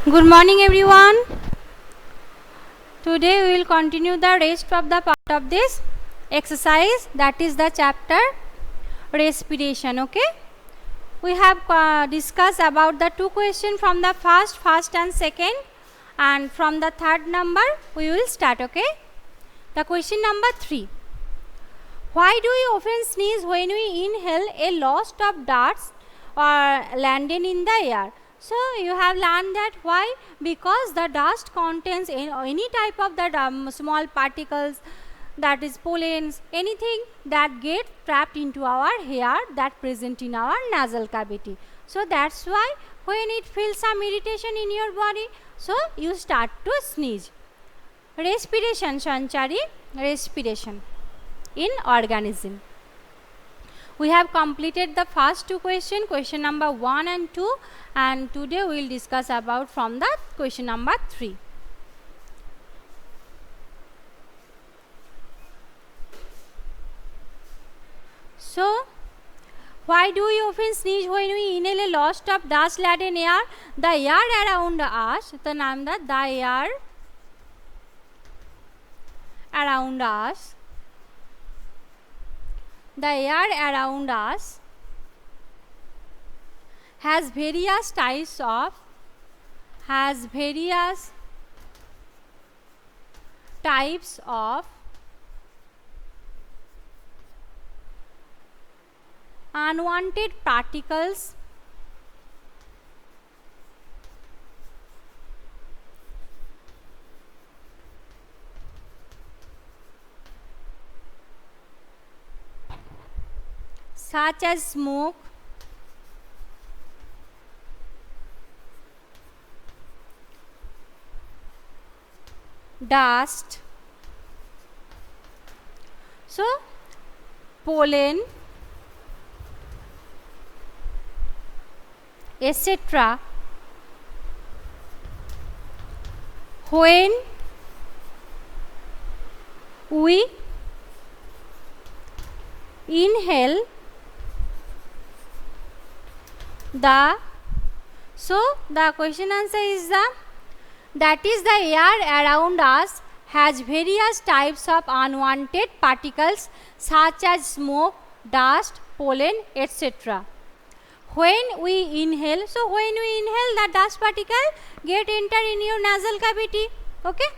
Good morning everyone. Today we will continue the rest of the part of this exercise, that is the chapter respiration. Okay, we have discussed about the two questions from the first and second, and from the third number we will start. Okay, the question number 3: why do we often sneeze when we inhale a lot of dust or landing in the air? So you have learned that why, because the dust contains any type of the small particles, that is pollens, anything that get trapped into our hair that present in our nasal cavity. So that's why when it feels some irritation in your body, so you start to sneeze. Respiration, Sanchari, respiration in organism. We have completed the first two questions, question number 1 and 2, and today we will discuss about from the question number 3. So, why do we often sneeze when we inhale a lot of dust laden air? The air around us, the name that the air around us, the air around us has various types of unwanted particles such as smoke, dust, so pollen, etc. When we inhale the question answer is that is the air around us has various types of unwanted particles such as smoke, dust, pollen, etc. When we inhale, so when we inhale, the dust particle get enter in your nasal cavity. Okay.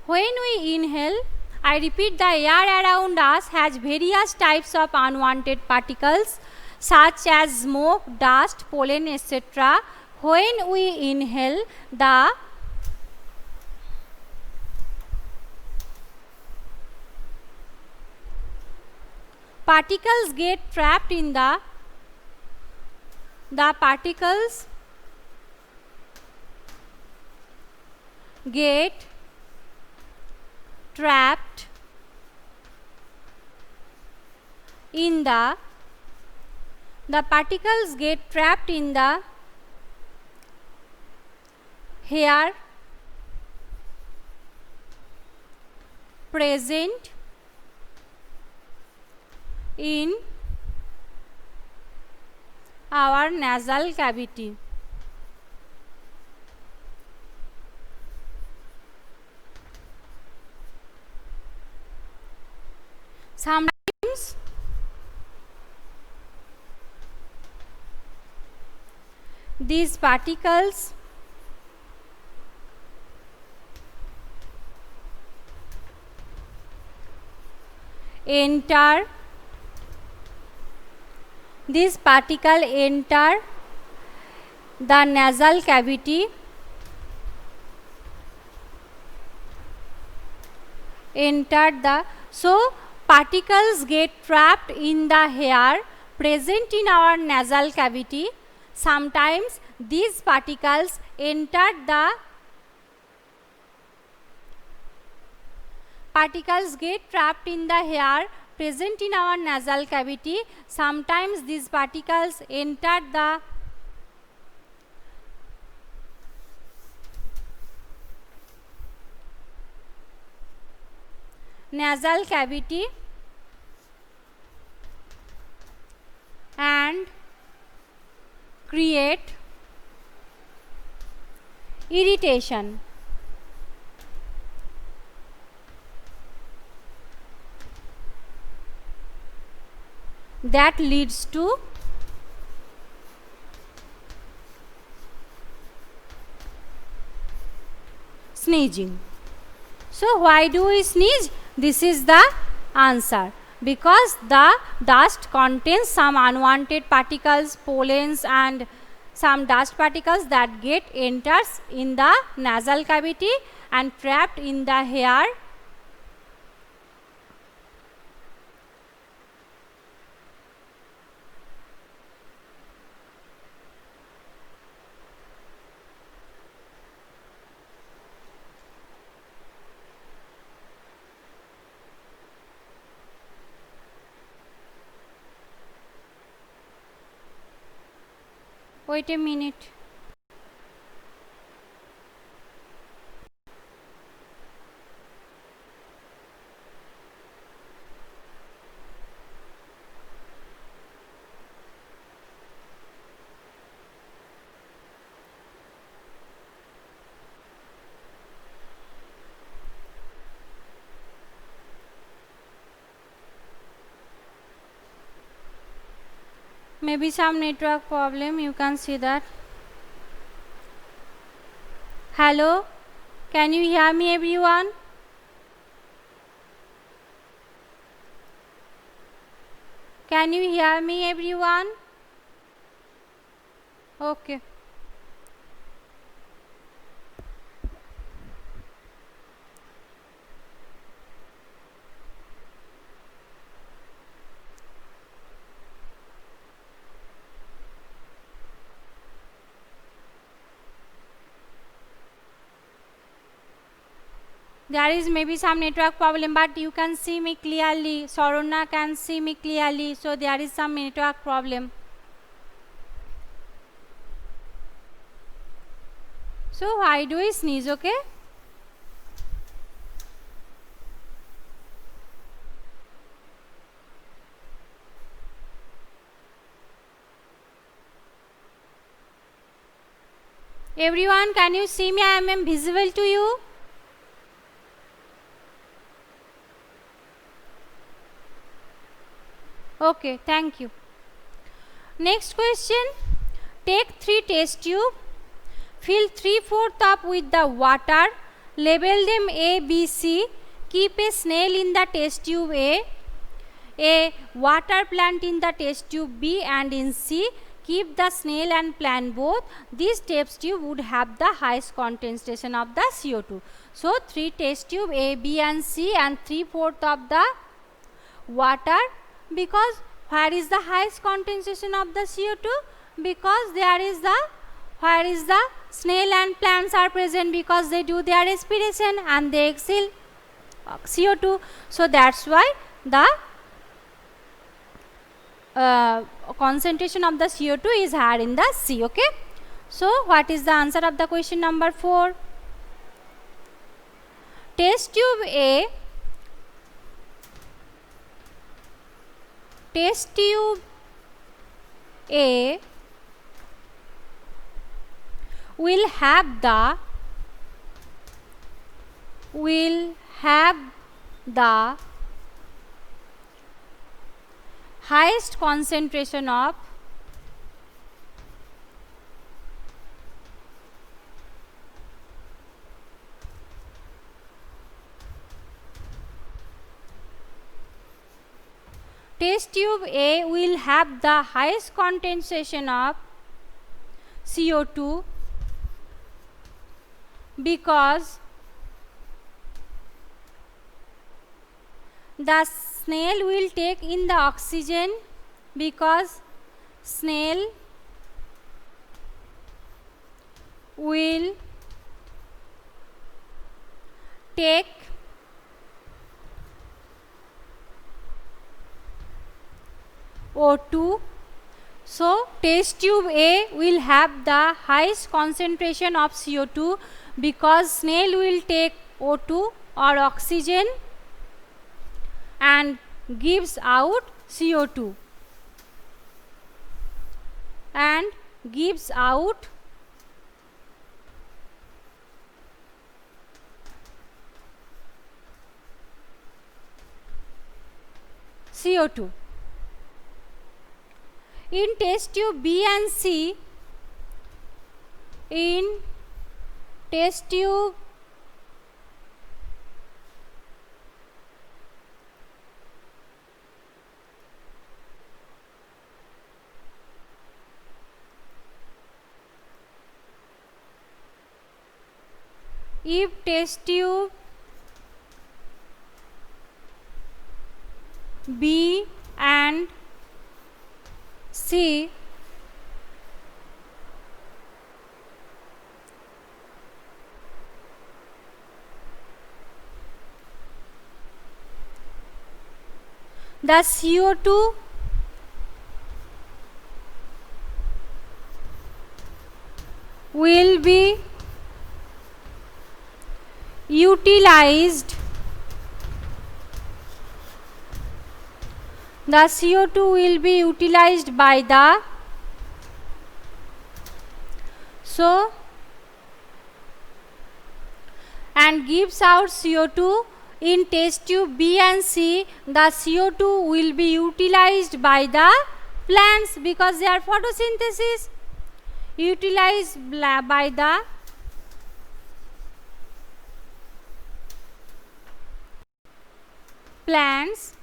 When we inhale, I repeat, the air around us has various types of unwanted particles such as smoke, dust, pollen, etc. When we inhale, the particles get trapped in the particles get trapped in the particles get trapped in the hair present in our nasal cavity. Sometimes these particles enter the nasal cavity, so particles get trapped in the hair present in our nasal cavity. Sometimes these particles enter the particles get trapped in the hair present in our nasal cavity. Sometimes these particles enter the nasal cavity and create irritation. That leads to sneezing. So why do we sneeze? This is the answer. Because the dust contains some unwanted particles, pollens and some dust particles that enters in the nasal cavity and trapped in the hair. Wait a minute. Maybe some network problem, you can see that. Hello, can you hear me everyone? Can you hear me everyone? Okay. There is maybe some network problem, but you can see me clearly. Sarona can see me clearly, so there is some network problem. So why do we sneeze, okay? Everyone, can you see me? I am visible to you. Okay, thank you. Next question. Take 3 test tube, fill 3/4 up with the water, label them A, B, C, keep a snail in the test tube A water plant in the test tube B, and in C, keep the snail and plant both. This test tube would have the highest concentration of the CO2. So, 3 test tube A, B and C and 3/4 of the water, because where is the highest concentration of the CO2? Because there is the, where is the snail and plants are present, because they do their respiration and they exhale CO2. So, that is why the concentration of the CO2 is higher in the C. Okay. So, what is the answer of the question number 4? Test tube A, test tube A will have the highest concentration of test tube A will have the highest concentration of CO2 because the snail will take in the oxygen, because snail will take O2. So, test tube A will have the highest concentration of CO2 because snail will take O2 or oxygen and gives out CO2 and gives out CO2. In test tube B and C, in test tube if test tube B and C the CO2 will be utilized, the CO2 will be utilized by the, so, and gives out CO2 in test tube B and C, the CO2 will be utilized by the plants because they are photosynthesis, utilized by the plants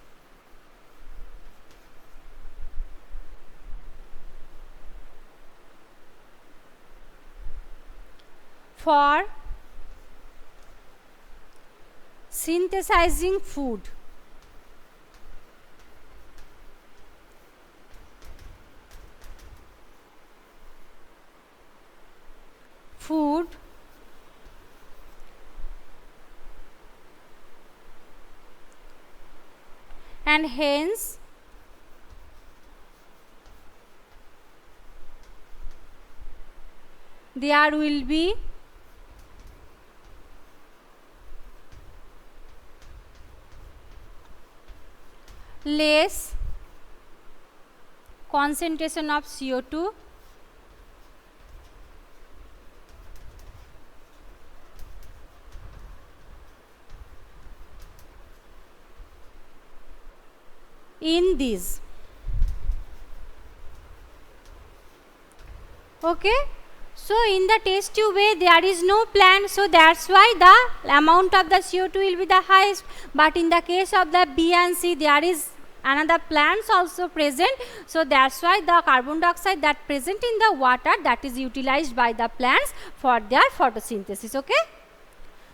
for synthesizing food. And hence there will be less concentration of CO2 in these. Okay. So, in the test tube A there is no plant, so that's why the amount of the CO2 will be the highest, but in the case of the B and C there is another plants also present, so that's why the carbon dioxide that present in the water that is utilized by the plants for their photosynthesis. Okay.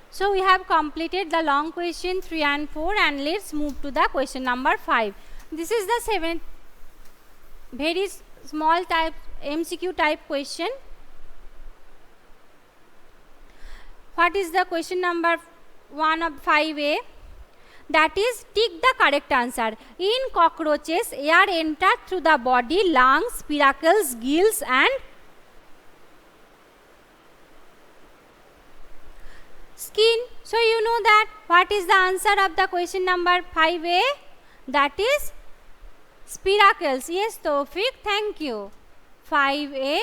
So, we have completed the long question 3 and 4 and let's move to the question number 5. This is the 7th very small type MCQ type question. What is the question number 1 of 5A? That is, tick the correct answer. In cockroaches, air enters through the body, lungs, spiracles, gills and skin. So, you know that what is the answer of the question number 5A? That is spiracles. Yes, Tawfiq, thank you. 5A,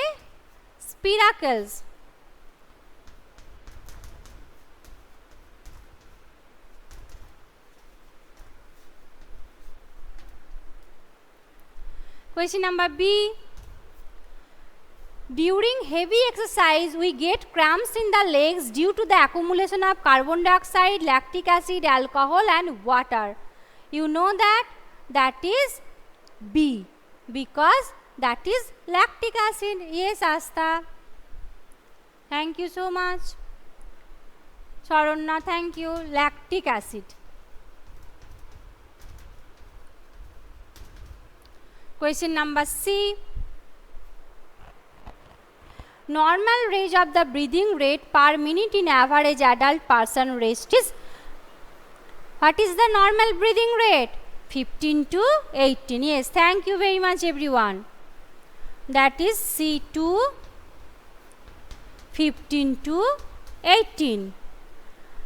spiracles. Question number B. During heavy exercise, we get cramps in the legs due to the accumulation of carbon dioxide, lactic acid, alcohol and water. You know that that is B because that is lactic acid. Yes, Asta. Thank you so much. Sharonna, thank you. Lactic acid. Question number C. Normal range of the breathing rate per minute in average adult person rest is, what is the normal breathing rate? 15 to 18. Yes, thank you very much everyone. That is C2, 15 to 18.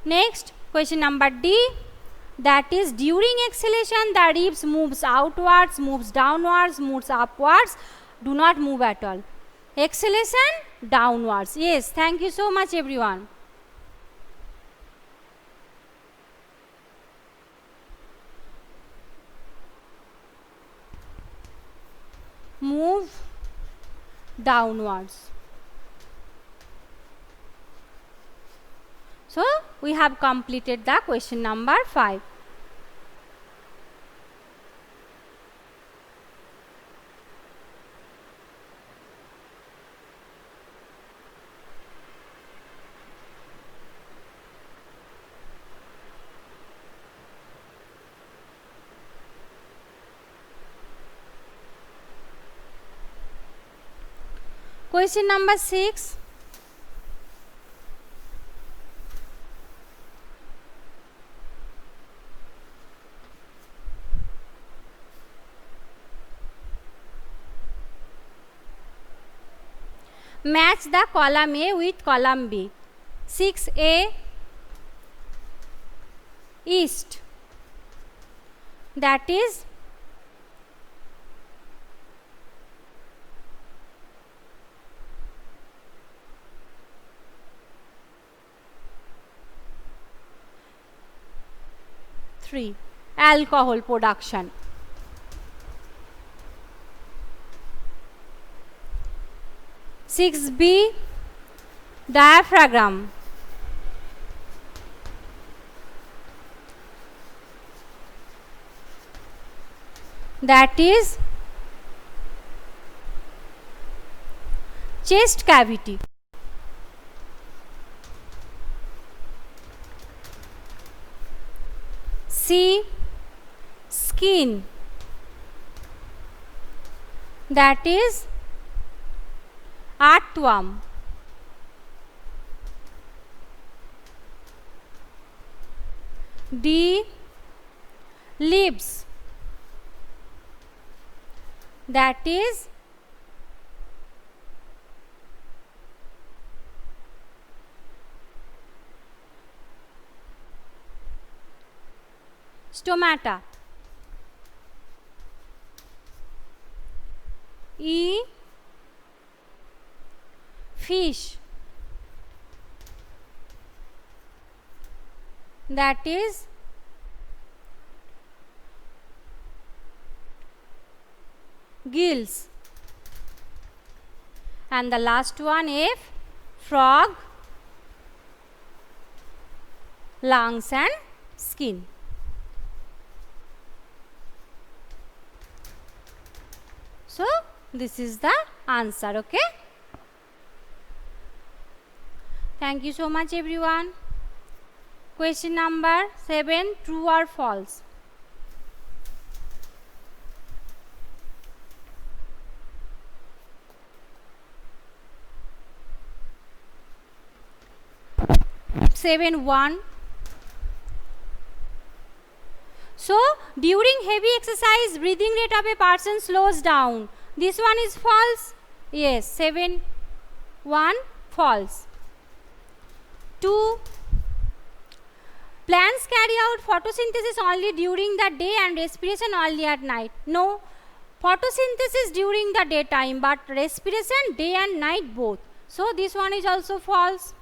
Next, question number D. That is, during exhalation the ribs moves outwards, moves downwards, moves upwards, do not move at all. Exhalation downwards. Yes, thank you so much everyone. downwards. So, we have completed the question number 5. Question number 6. Match the column A with column B. 6A east, that is three, alcohol production. 6B diaphragm, that is chest cavity. C, skin, that is earthworm. D, leaves, that is stomata. E, fish, that is gills. And the last one, F, frog, lungs and skin. So, this is the answer, okay? Thank you so much, everyone. Question number 7, true or false? Seven one. So, during heavy exercise, breathing rate of a person slows down. This one is false. Yes, 7 1 false. 2. Plants carry out photosynthesis only during the day and respiration only at night. No, photosynthesis during the daytime, but respiration day and night both. So, this one is also false.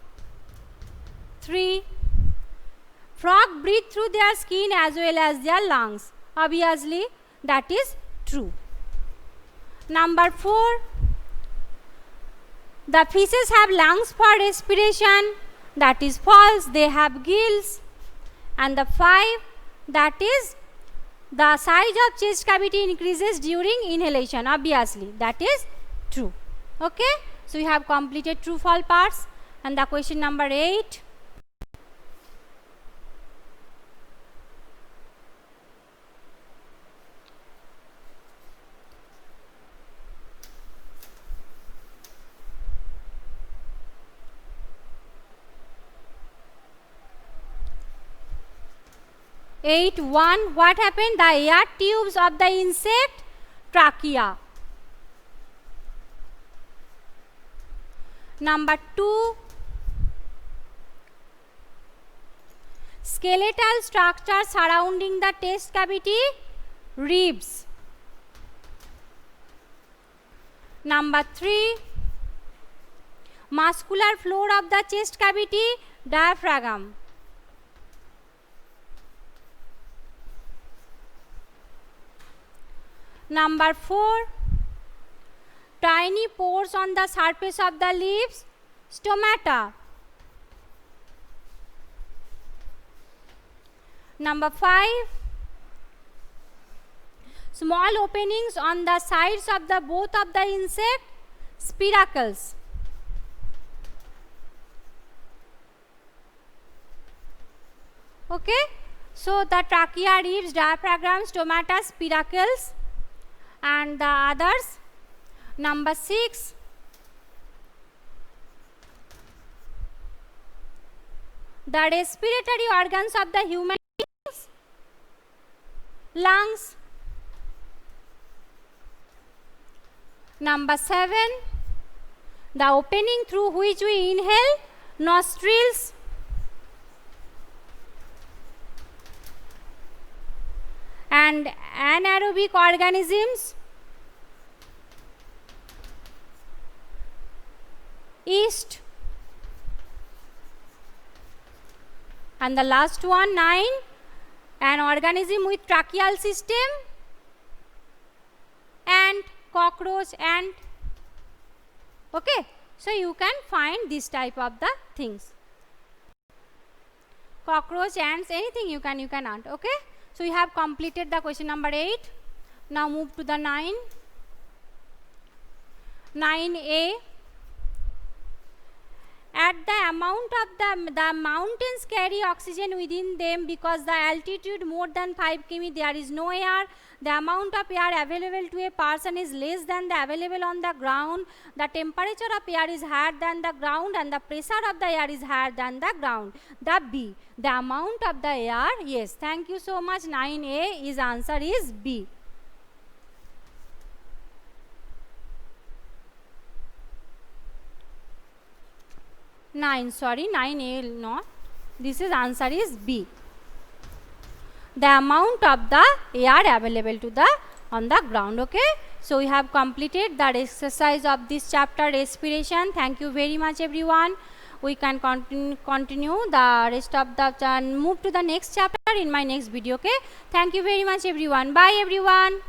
3. Frog breathe through their skin as well as their lungs. Obviously, that is true. Number 4. The fishes have lungs for respiration. That is false. They have gills. And the 5. That is the size of chest cavity increases during inhalation. Obviously, that is true. Okay. So, we have completed true false parts. And the question number 8. What happened? The air tubes of the insect trachea. Number 2. Skeletal structure surrounding the chest cavity, ribs. Number 3. Muscular floor of the chest cavity, diaphragm. Number 4. tiny pores on the surface of the leaves, stomata. Number 5, small openings on the sides of the both of the insect, spiracles. Okay, so the trachea, ribs, diaphragm, stomata, spiracles, and the others. Number 6, the respiratory organs of the human beings, lungs. Number 7, the opening through which we inhale, nostrils. And anaerobic organisms, yeast. And the last one, 9, an organism with tracheal system, ant, cockroach, ant. Okay, so you can find this type of the things. Cockroach, ants, anything you can ant. Okay, so you have completed the question number 8. Now move to the 9. 9a. At the amount of the mountains carry oxygen within them because the altitude more than 5 km there is no air. The amount of air available to a person is less than the available on the ground. The temperature of air is higher than the ground and the pressure of the air is higher than the ground. The B, the amount of the air. Yes, thank you so much. 9A is answer is B. Sorry, 9A not. This is answer is B. The amount of the air available to the on the ground. Okay, so we have completed the exercise of this chapter, respiration. Thank you very much everyone. We can continue the rest of the move to the next chapter in my next video. Okay, thank you very much everyone. Bye everyone.